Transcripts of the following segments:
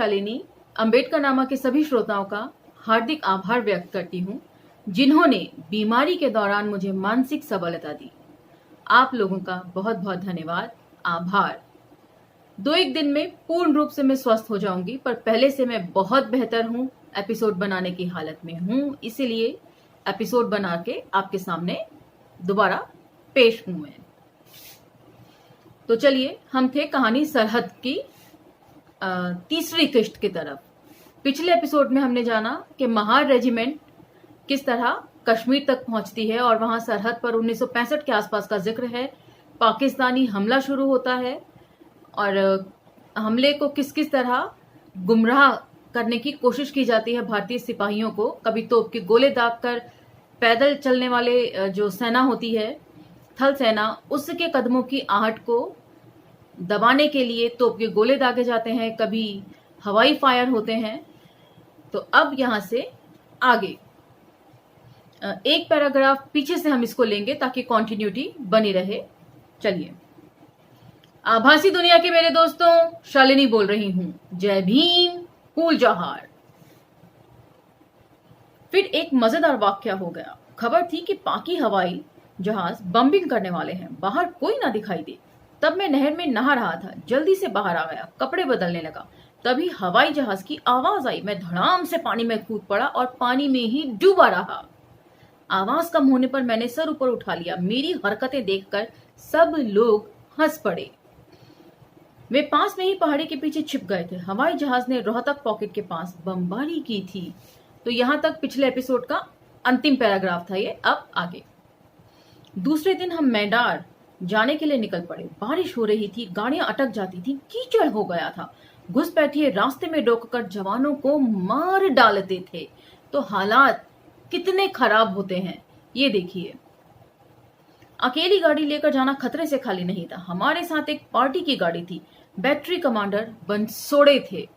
शालिनी अंबेडकर नामा के सभी श्रोताओं का हार्दिक आभार व्यक्त करती हूँ, जिन्होंने बीमारी के दौरान मुझे मानसिक सबलता दी। आप लोगों का बहुत बहुत धन्यवाद, आभार। 2-1 दिन में पूर्ण रूप से मैं स्वस्थ हो जाऊंगी, पर पहले से मैं बहुत बेहतर हूँ, एपिसोड बनाने की हालत में हूँ, इसीलिए एपिसोड बना के आपके सामने दोबारा पेश हूं मैं। तो चलिए, हम थे कहानी सरहद की तीसरी किश्त की तरफ। पिछले एपिसोड में हमने जाना कि महार रेजिमेंट किस तरह कश्मीर तक पहुंचती है और वहां सरहद पर 1965 के आसपास का जिक्र है। पाकिस्तानी हमला शुरू होता है और हमले को किस किस तरह गुमराह करने की कोशिश की जाती है भारतीय सिपाहियों को। कभी तोप के गोले दागकर पैदल चलने वाले जो सेना होती है, थल सेना, उसके कदमों की आहट को दबाने के लिए तोप के गोले दागे जाते हैं, कभी हवाई फायर होते हैं। तो अब यहां से आगे एक पैराग्राफ पीछे से हम इसको लेंगे ताकि कॉन्टिन्यूटी बनी रहे। चलिए, आभासी दुनिया के मेरे दोस्तों, शालिनी बोल रही हूं। जय भीम, कूल जौहार। फिर एक मजेदार वाक्या हो गया। खबर थी कि पाकि हवाई जहाज बम्बिंग करने वाले हैं। बाहर कोई ना दिखाई दे। तब मैं नहर में नहा रहा था, जल्दी से बाहर आ गया, कपड़े बदलने लगा। तभी हवाई जहाज की आवाज आई। मैं धड़ाम से पानी में कूद पड़ा और पानी में ही डूबा रहा। आवाज कम होने पर मैंने सर ऊपर उठा लिया। मेरी हरकतें देखकर सब लोग हंस पड़े। वे पास में ही पहाड़ी के पीछे छिप गए थे। हवाई जहाज ने रोहतक पॉकेट के पास बमबारी की थी। तो यहां तक पिछले एपिसोड का अंतिम पैराग्राफ था ये। अब आगे। दूसरे दिन हम मैदार जाने के लिए निकल पड़े। बारिश हो रही थी, गाड़ियां अटक जाती थी, कीचड़ हो गया था। घुसपैठिए रास्ते में रोककर जवानों को मार डालते थे। तो हालात कितने खराब होते हैं ये देखिए। अकेली गाड़ी लेकर जाना खतरे से खाली नहीं था। हमारे साथ एक पार्टी की गाड़ी थी। बैटरी कमांडर बंसोड़े थे,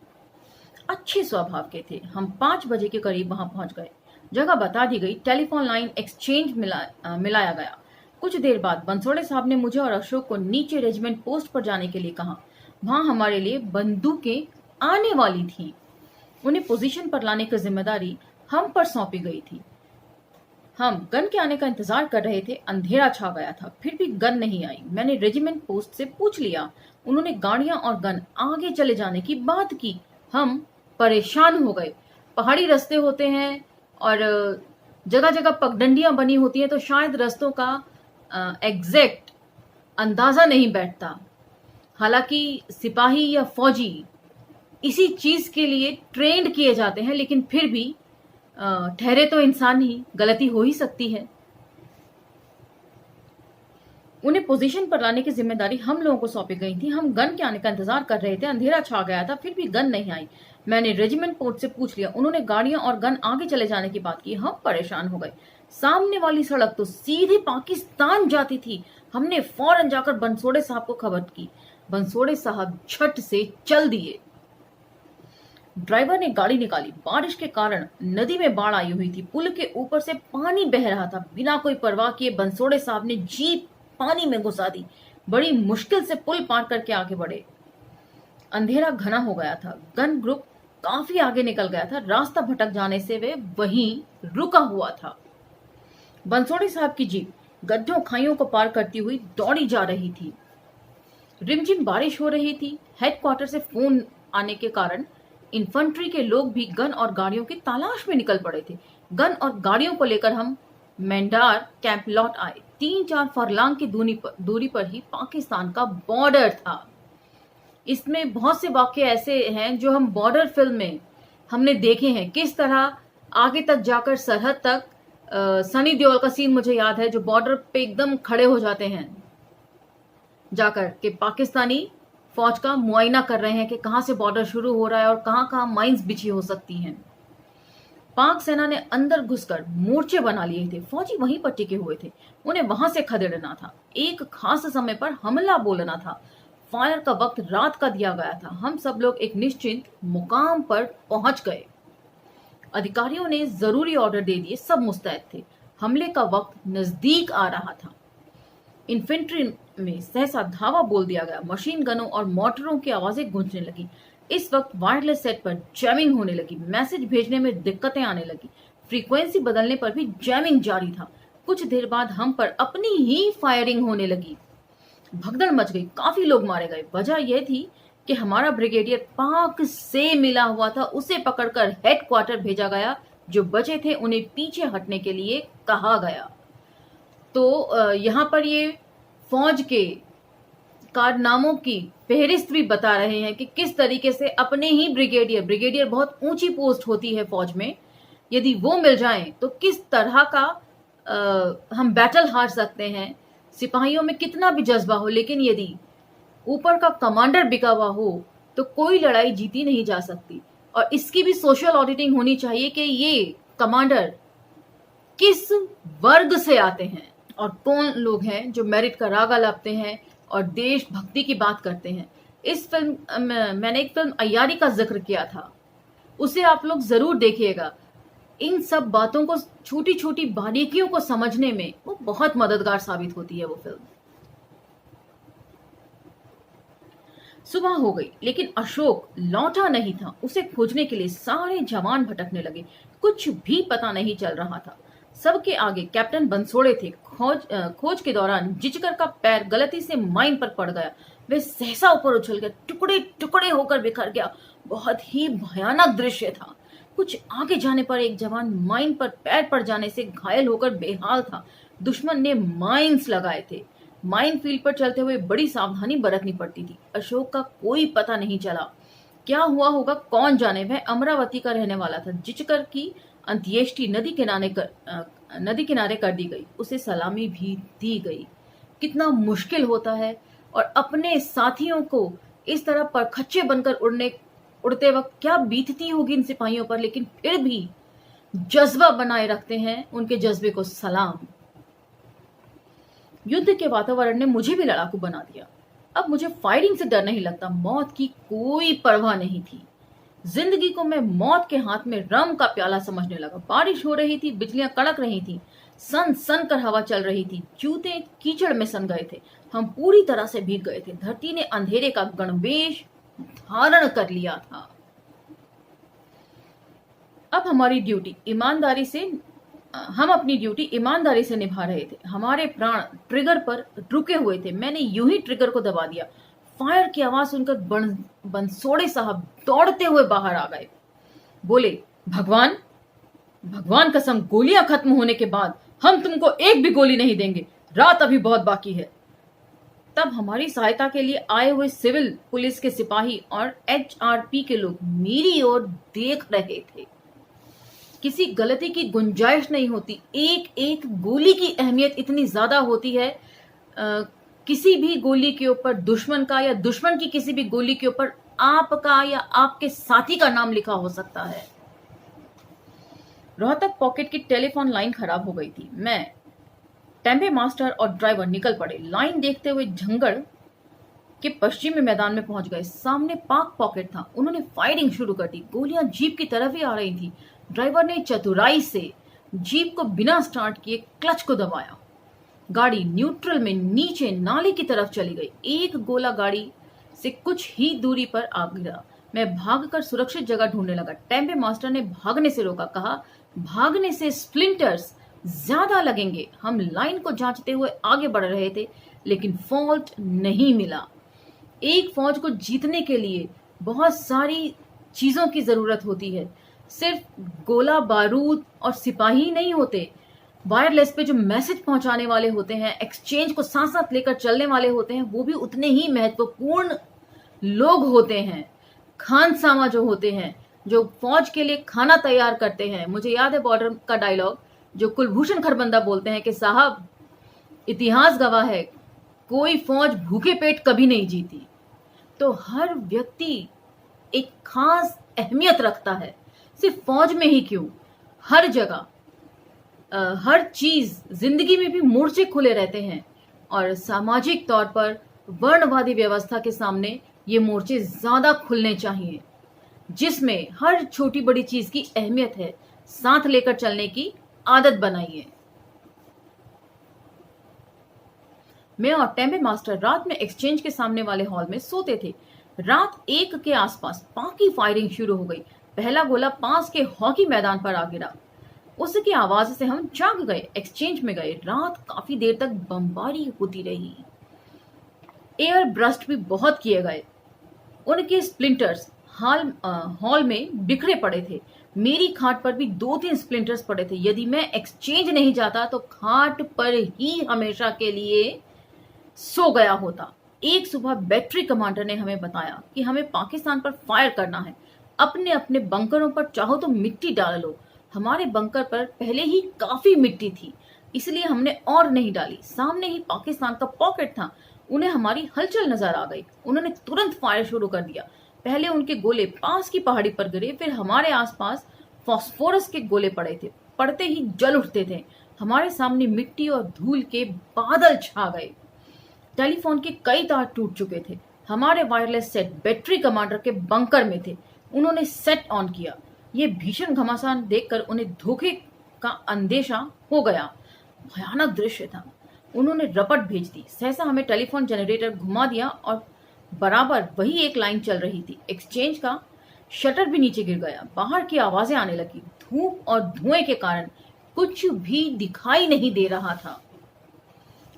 अच्छे स्वभाव के थे। हम 5 बजे के करीब वहां पहुंच गए। जगह बता दी गई। टेलीफोन लाइन एक्सचेंज मिलाया गया। कुछ देर बाद बंसोड़े साहब ने मुझे और अशोक को नीचे रेजिमेंट पोस्ट पर जाने के लिए कहा। वहां हमारे लिए बंदूकें आने वाली थी। उन्हें पोजीशन पर लाने की जिम्मेदारी हम पर सौंपी गई थी। हम गन के आने का इंतजार कर रहे थे। अंधेरा छा गया था, फिर भी गन नहीं आई। मैंने रेजिमेंट पोस्ट से पूछ लिया। उन्होंने गाड़ियां और गन आगे चले जाने की बात की। हम परेशान हो गए। पहाड़ी रास्ते होते हैं और जगह जगह पगडंडियां बनी होती हैं, तो शायद रास्तों का एग्जैक्ट अंदाजा नहीं बैठता। हालांकि सिपाही या फौजी इसी चीज के लिए ट्रेंड किए जाते हैं, लेकिन फिर भी ठहरे तो इंसान ही, गलती हो ही सकती है। उन्हें पोजीशन पर लाने की जिम्मेदारी हम लोगों को सौंपी गई थी। हम गन के आने का इंतजार कर रहे थे। अंधेरा छा गया था, फिर भी गन नहीं आई। मैंने रेजिमेंट पोस्ट से पूछ लिया। उन्होंने गाड़ियां और गन आगे चले जाने की बात की। हम परेशान हो गए। सामने वाली सड़क तो सीधे पाकिस्तान जाती थी। हमने फौरन जाकर बंसोड़े साहब को खबर की। बंसोड़े साहब झट से चल दिए। ड्राइवर ने गाड़ी निकाली। बारिश के कारण नदी में बाढ़ आई हुई थी। पुल के ऊपर से पानी बह रहा था। बिना कोई परवाह किए बंसोड़े साहब ने जीप पानी में घुसा दी। बड़ी मुश्किल से पुल पार करके आगे बढ़े। अंधेरा घना हो गया था। गन ग्रुप काफी आगे निकल गया था। रास्ता भटक जाने से वे वहीं रुका हुआ था। बंसोड़े साहब की जीप गड्ढों खाइयों को पार करती हुई दौड़ी जा रही थी। रिमझिम बारिश हो रही थी। हेडक्वार्टर से फोन आने के कारण इन्फेंट्री के लोग भी गन और गाड़ियों की तलाश में निकल पड़े थे। गन और गाड़ियों को लेकर हम मैदार कैंप लौट आए। 3-4 फरलांग की दूरी पर ही पाकिस्तान का बॉर्डर था। इसमें बहुत से वाक्य ऐसे हैं जो हम बॉर्डर फिल्म में हमने देखे हैं। किस तरह आगे तक जाकर सरहद तक सनी देओल का सीन मुझे याद है, जो बॉर्डर पे एकदम खड़े हो जाते हैं जाकर के पाकिस्तानी फौज का मुआयना कर रहे हैं कि कहां से बॉर्डर शुरू हो रहा है और कहां कहां माइंस बिछी हो सकती हैं। पाक सेना ने अंदर घुसकर मोर्चे बना लिए थे। फौजी वहीं पर टिके हुए थे। उन्हें वहां से खदेड़ना था। एक खास समय पर हमला बोलना था। फायर का वक्त रात का दिया गया था। हम सब लोग एक निश्चिंत मुकाम पर पहुंच गए। अधिकारियों ने जरूरी ऑर्डर दे दिए। सब मुस्तैद थे। हमले का वक्त नजदीक आ रहा था। इन्फेंट्री में सहसा धावा बोल दिया गया। मशीन गनों और मोटरों की आवाजें गूंजने लगी। इस वक्त वायरलेस सेट पर जैमिंग होने लगी, मैसेज भेजने में दिक्कतें आने लगी, फ्रीक्वेंसी बदलने पर भी जैमिंग जारी था। कुछ देर बाद हम पर अपनी ही फायरिंग होने लगी। भगदड़ मच गई, काफी लोग मारे गए। वजह यह थी कि हमारा ब्रिगेडियर पाक से मिला हुआ था, उसे पकड़कर हेडक्वार्टर भेजा गया। जो बचे थे उन्हें पीछे हटने के लिए कहा गया। तो यहाँ पर ये फौज के कारनामों की फेहरिस्त भी बता रहे हैं कि किस तरीके से अपने ही ब्रिगेडियर बहुत ऊंची पोस्ट होती है फौज में, यदि वो मिल जाएं तो किस तरह का हम बैटल हार सकते हैं। सिपाहियों में कितना भी जज्बा हो, लेकिन यदि ऊपर का कमांडर बिका हुआ हो तो कोई लड़ाई जीती नहीं जा सकती। और इसकी भी सोशल ऑडिटिंग होनी चाहिए कि ये कमांडर किस वर्ग से आते हैं और कौन लोग हैं जो मेरिट का राग अलापते हैं और देशभक्ति की बात करते हैं। इस फिल्म मैंने एक फिल्म अय्यारी का जिक्र किया था, उसे आप लोग जरूर देखिएगा। इन सब बातों को, छोटी छोटी बारीकियों को समझने में वो बहुत मददगार साबित होती है वो फिल्म। सुबह हो गई लेकिन अशोक लौटा नहीं था। उसे खोजने के लिए सारे जवान भटकने लगे, कुछ भी पता नहीं चल रहा था। सबके आगे कैप्टन बंसोड़े थे। खोज के दौरान जिचकर का पैर गलती से माइन पर पड़ गया। वह सहसा ऊपर उछल गया, टुकड़े टुकड़े होकर बिखर गया। बहुत ही भयानक दृश्य था। कुछ आगे जाने पर एक जवान माइन पर पैर पड़ जाने से घायल होकर बेहाल था। दुश्मन ने माइन्स लगाए थे। माइन फील्ड पर चलते हुए बड़ी सावधानी बरतनी पड़ती थी। अशोक का कोई पता नहीं चला। क्या हुआ होगा कौन जाने। वह अमरावती का रहने वाला था। जिचकर की अंत्येष्टि नदी किनारे कर दी गई। उसे सलामी भी दी गई। कितना मुश्किल होता है, और अपने साथियों को इस तरह परखच्चे बनकर उड़ते वक्त क्या बीतती होगी इन सिपाहियों पर, लेकिन फिर भी जज्बा बनाए रखते हैं। उनके जज्बे को सलाम। युद्ध के वातावरण ने मुझे भी लड़ाकू बना दिया। अब मुझे फायरिंग से डर नहीं लगता, मौत की कोई परवाह नहीं थी। जिंदगी को मैं मौत के हाथ में रम का प्याला समझने लगा। बारिश हो रही थी, बिजलियां कड़क रही थी, सन सन कर हवा चल रही थी। जूते कीचड़ में सन गए थे। हम पूरी तरह से भीग गए थे। धरती ने अंधेरे का गणवेश धारण कर लिया था। अब हम अपनी ड्यूटी ईमानदारी से निभा रहे थे। हमारे प्राण ट्रिगर पर रुके हुए थे। मैंने यूं ही ट्रिगर को दबा दिया। फायर की आवाज सुनकर बंसोड़े साहब दौड़ते हुए बाहर आ गए। बोले, भगवान कसम, गोलियां खत्म होने के बाद हम तुमको एक भी गोली नहीं देंगे। रात अभी बहुत बाकी है। तब हमारी सहायता के लिए आए हुए सिविल पुलिस के सिपाही और HRP के लोग मेरी ओर देख रहे थे। किसी गलती की गुंजाइश नहीं होती। एक एक गोली की अहमियत इतनी ज्यादा होती है। किसी भी गोली के ऊपर दुश्मन का, या दुश्मन की किसी भी गोली के ऊपर आपका या आपके साथी का नाम लिखा हो सकता है। रोहतक पॉकेट की टेलीफोन लाइन खराब हो गई थी। मैं, टेम्बे मास्टर और ड्राइवर निकल पड़े। लाइन देखते हुए झंगड़ के पश्चिमी मैदान में पहुंच गए। सामने पाक पॉकेट था। उन्होंने फायरिंग शुरू कर दी। गोलियां जीप की तरफ ही आ रही थी। ड्राइवर ने चतुराई से जीप को बिना स्टार्ट किए क्लच को दबाया। गाड़ी न्यूट्रल में नीचे नाले की तरफ चली गई। एक गोला गाड़ी से कुछ ही दूरी पर आ गिरा। मैं भागकर सुरक्षित जगह ढूंढने लगा। टेम्बे मास्टर ने भागने से रोका। कहा, भागने से स्प्लिंटर्स ज्यादा लगेंगे। हम लाइन को जांचते हुए आगे बढ़ रहे थे, लेकिन फॉल्ट नहीं मिला। एक फौज को जीतने के लिए बहुत सारी चीजों की जरूरत होती है। सिर्फ गोला बारूद और सिपाही नहीं होते। वायरलेस पे जो मैसेज पहुंचाने वाले होते हैं, एक्सचेंज को साथ साथ लेकर चलने वाले होते हैं, वो भी उतने ही महत्वपूर्ण लोग होते हैं। खानसामा जो होते हैं, जो फौज के लिए खाना तैयार करते हैं। मुझे याद है बॉर्डर का डायलॉग जो कुलभूषण खरबंदा बोलते हैं कि साहब, इतिहास गवाह है, कोई फौज भूखे पेट कभी नहीं जीती। तो हर व्यक्ति एक खास अहमियत रखता है। सिर्फ फौज में ही क्यों, हर जगह, हर चीज, जिंदगी में भी मोर्चे खुले रहते हैं। और सामाजिक तौर पर वर्णवादी व्यवस्था के सामने ये मोर्चे ज्यादा खुलने चाहिए, जिसमें हर छोटी बड़ी चीज की अहमियत है। साथ लेकर चलने की आदत बनाइए। मैं और टेम्बे मास्टर रात में एक्सचेंज के सामने वाले हॉल में सोते थे। रात 1 के आसपास पाकी फायरिंग शुरू हो गई। पहला गोला पास के हॉकी मैदान पर आ गिरा। उसकी आवाज से हम जाग गए, एक्सचेंज में गए। रात काफी देर तक बमबारी होती रही। एयर ब्रस्ट भी बहुत किए गए। उनके स्प्लिंटर्स हॉल में बिखरे पड़े थे। मेरी खाट पर भी 2-3 स्प्लिंटर्स पड़े थे। यदि मैं एक्सचेंज नहीं जाता तो खाट पर ही हमेशा के लिए सो गया होता। एक सुबह बैटरी कमांडर ने हमें बताया कि हमें पाकिस्तान पर फायर करना है। अपने अपने बंकरों पर चाहो तो मिट्टी डाल लो। हमारे बंकर पर पहले ही काफी मिट्टी थी, इसलिए हमने और नहीं डाली। सामने ही पाकिस्तान का पॉकेट था। उन्हें हमारी हलचल नजर आ गई। उन्होंने तुरंत फायर शुरू कर दिया। पहले उनके गोले पास की पहाड़ी पर गिरे, फिर हमारे आसपास फास्फोरस के गोले पड़े थे। पड़ते ही जल उठते थे। हमारे सामने मिट्टी और धूल के बादल छा गए। टेलीफोन के कई तार टूट चुके थे। हमारे वायरलेस सेट बैटरी कमांडर के बंकर में थे। उन्होंने सेट ऑन किया। ये भीषण घमासान देखकर उन्हें धोखे का अंदेशा हो गया। भयानक दृश्य था। उन्होंने रपट भेज दी। सहसा हमें टेलीफोन जनरेटर घुमा दिया और बराबर वही एक लाइन चल रही थी। एक्सचेंज का शटर भी नीचे गिर गया। बाहर की आवाजें आने लगी। धूप और धुएं के कारण कुछ भी दिखाई नहीं दे रहा था।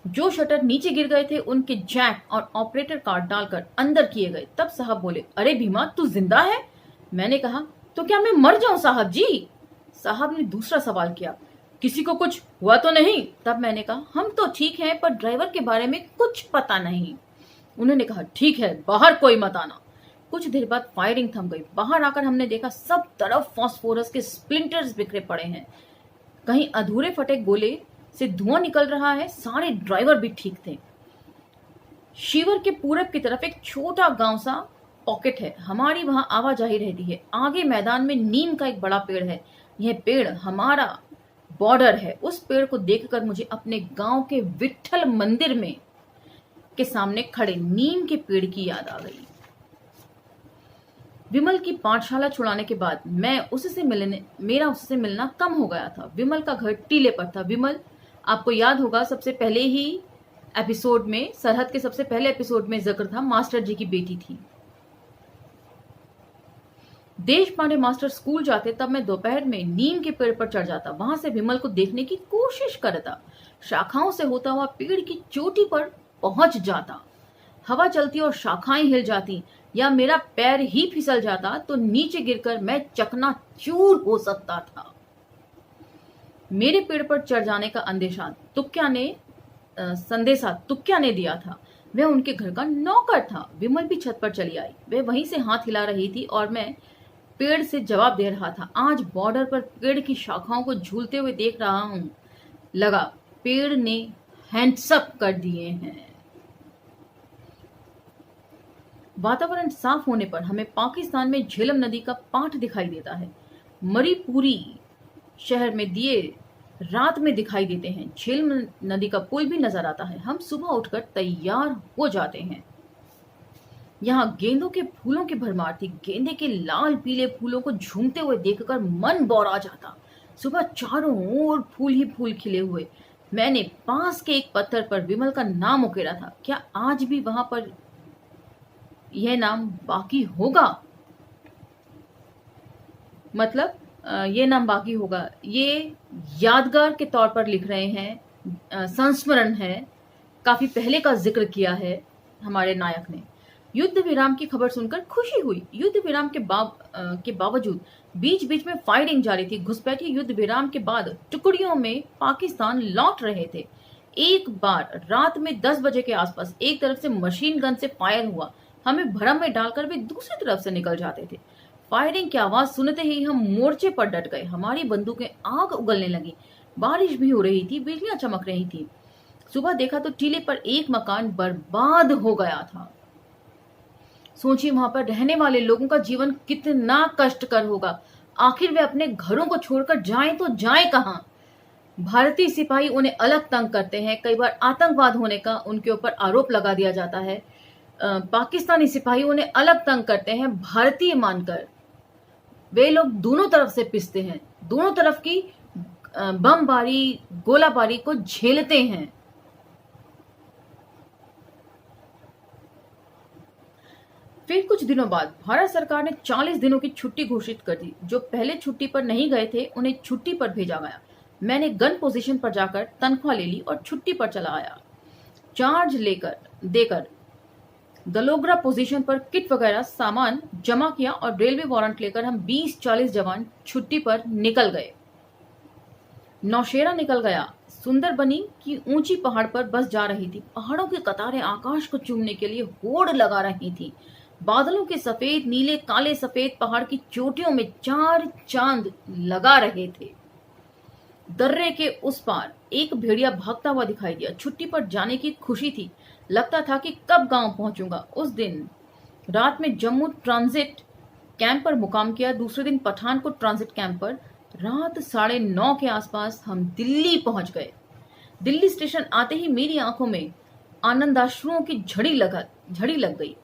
जो शटर नीचे गिर गए थे उनके जैक और ऑपरेटर कार्ड डालकर अंदर किए गए। तब साहब बोले, अरे भीमा, तू जिंदा है? मैंने कहा, तो क्या मैं मर जाऊं साहब जी? साहब ने दूसरा सवाल किया, किसी को कुछ हुआ तो नहीं? तब मैंने कहा, हम तो ठीक हैं, पर ड्राइवर के बारे में कुछ पता नहीं। उन्होंने कहा, ठीक है, बाहर कोई मत आना। कुछ देर बाद फायरिंग थम गई। बाहर आकर हमने देखा सब तरफ फास्फोरस के स्प्लिंटर्स बिखरे पड़े हैं। कहीं अधूरे फटे गोले से धुआं निकल रहा है। सारे ड्राइवर भी ठीक थे। शिवर के पूरब की तरफ एक छोटा गांव सा पॉकेट है। हमारी वहां आवाजाही रहती है। आगे मैदान में नीम का एक बड़ा पेड़ है। यह पेड़ हमारा बॉर्डर है। उस पेड़ को देखकर मुझे अपने गांव के विट्ठल मंदिर में के सामने खड़े नीम के पेड़ की याद आ गई। विमल की पाठशाला छुड़ाने के बाद मेरा उससे मिलना कम हो गया था। विमल का घर टीले पर था। विमल, आपको याद होगा, सबसे पहले ही एपिसोड में, सरहद के सबसे पहले एपिसोड में जिक्र था, मास्टर जी की बेटी थी। देश पांडे मास्टर स्कूल जाते तब मैं दोपहर में नीम के पेड़ पर चढ़ जाता। वहां से विमल को देखने की कोशिश करता। शाखाओं से होता हुआ पेड़ की चोटी पर पहुंच जाता। हवा चलती और शाखाएं हिल जाती, या मेरा पैर ही फिसल जाता तो नीचे गिरकर मैं चकनाचूर हो सकता था। मेरे पेड़ पर चढ़ जाने का संदेशा तुक्या ने दिया था। वह उनके घर का नौकर था। विमल भी छत पर चली आई। वह वहीं से हाथ हिला रही थी और मैं पेड़ से जवाब दे रहा था। आज बॉर्डर पर पेड़ की शाखाओं को झूलते हुए देख रहा हूं। लगा पेड़ ने हैंड्सअप कर दिए हैं। वातावरण साफ होने पर हमें पाकिस्तान में झेलम नदी का पाठ दिखाई देता है। मरीपुरी शहर में दिए रात में दिखाई देते हैं। झेलम नदी का पुल भी नजर आता है। हम सुबह उठकर तैयार हो जाते हैं। यहाँ गेंदों के फूलों की भरमार थी। गेंदे के लाल पीले फूलों को झूमते हुए देखकर मन बौरा जाता। सुबह चारों ओर फूल ही फूल खिले हुए। मैंने पास के एक पत्थर पर विमल का नाम उकेरा था। क्या आज भी वहां पर यह नाम बाकी होगा? मतलब ये नाम बाकी होगा। ये यादगार के तौर पर लिख रहे हैं, संस्मरण है। काफी पहले का जिक्र किया है हमारे नायक ने। युद्ध विराम की खबर सुनकर खुशी हुई। युद्ध विराम के बावजूद बीच बीच में फायरिंग जारी थी। घुसपैठी युद्ध विराम के बाद टुकड़ियों में पाकिस्तान लौट रहे थे। एक बार रात में 10 बजे के आसपास एक तरफ से मशीन गन से फायर हुआ। हमें भ्रम में डालकर वे दूसरी तरफ से निकल जाते थे। फायरिंग की आवाज सुनते ही हम मोर्चे पर डट गए। हमारी बंदूकें आग उगलने लगी। बारिश भी हो रही थी, बिजलियां चमक रही थी। सुबह देखा तो टीले पर एक मकान बर्बाद हो गया था। सोचिए वहां पर रहने वाले लोगों का जीवन कितना कष्टकर होगा। आखिर वे अपने घरों को छोड़कर जाएं तो जाएं कहां? भारतीय सिपाही उन्हें अलग तंग करते हैं। कई बार आतंकवाद होने का उनके ऊपर आरोप लगा दिया जाता है। पाकिस्तानी सिपाही उन्हें अलग तंग करते हैं भारतीय मानकर। वे लोग दोनों तरफ से पिसते हैं, दोनों तरफ की बमबारी गोलाबारी को झेलते हैं। फिर कुछ दिनों बाद भारत सरकार ने 40 दिनों की छुट्टी घोषित कर दी। जो पहले छुट्टी पर नहीं गए थे उन्हें छुट्टी पर भेजा गया। मैंने गन पोजीशन पर जाकर तनख्वाह ले ली और छुट्टी पर चला आया। चार्ज देकर दलोग्रा पोजीशन पर किट वगैरह सामान जमा किया और रेलवे वारंट लेकर हम 20-40 जवान छुट्टी पर निकल गए। नौशेरा निकल गया। सुंदरबनी की ऊंची पहाड़ पर बस जा रही थी। पहाड़ों की कतारें आकाश को चूमने के लिए होड़ लगा रही थी। बादलों के सफेद नीले काले सफेद पहाड़ की चोटियों में 4 चांद लगा रहे थे। दर्रे के उस पार एक भेड़िया भागता हुआ दिखाई दिया। छुट्टी पर जाने की खुशी थी। लगता था कि कब गांव पहुंचूंगा। उस दिन रात में जम्मू ट्रांजिट कैंप पर मुकाम किया। दूसरे दिन पठानकोट ट्रांजिट कैंप पर। रात 9:30 के आसपास हम दिल्ली पहुंच गए। दिल्ली स्टेशन आते ही मेरी आंखों में आनंदाश्रुओं की झड़ी लग गई।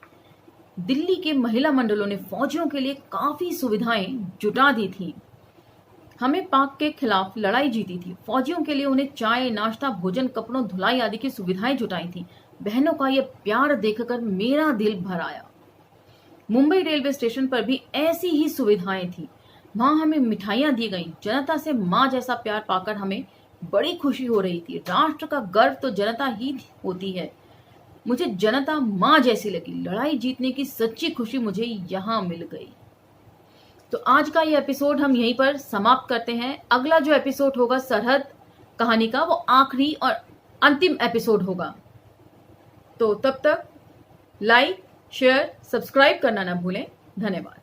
दिल्ली के महिला मंडलों ने फौजियों के लिए काफी सुविधाएं जुटा दी थी। हमें पाक के खिलाफ लड़ाई जीती थी। फौजियों के लिए उन्हें चाय नाश्ता भोजन कपड़ों धुलाई आदि की सुविधाएं जुटाई थी। बहनों का यह प्यार देखकर मेरा दिल भर आया। मुंबई रेलवे स्टेशन पर भी ऐसी ही सुविधाएं थी। वहां हमें मिठाइयां दी गईं। जनता से माँ जैसा प्यार पाकर हमें बड़ी खुशी हो रही थी। राष्ट्र का गर्व तो जनता ही होती है। मुझे जनता माँ जैसी लगी। लड़ाई जीतने की सच्ची खुशी मुझे यहाँ मिल गई। तो आज का ये एपिसोड हम यहीं पर समाप्त करते हैं। अगला जो एपिसोड होगा सरहद कहानी का, वो आखिरी और अंतिम एपिसोड होगा। तो तब तक लाइक शेयर सब्सक्राइब करना ना भूलें। धन्यवाद।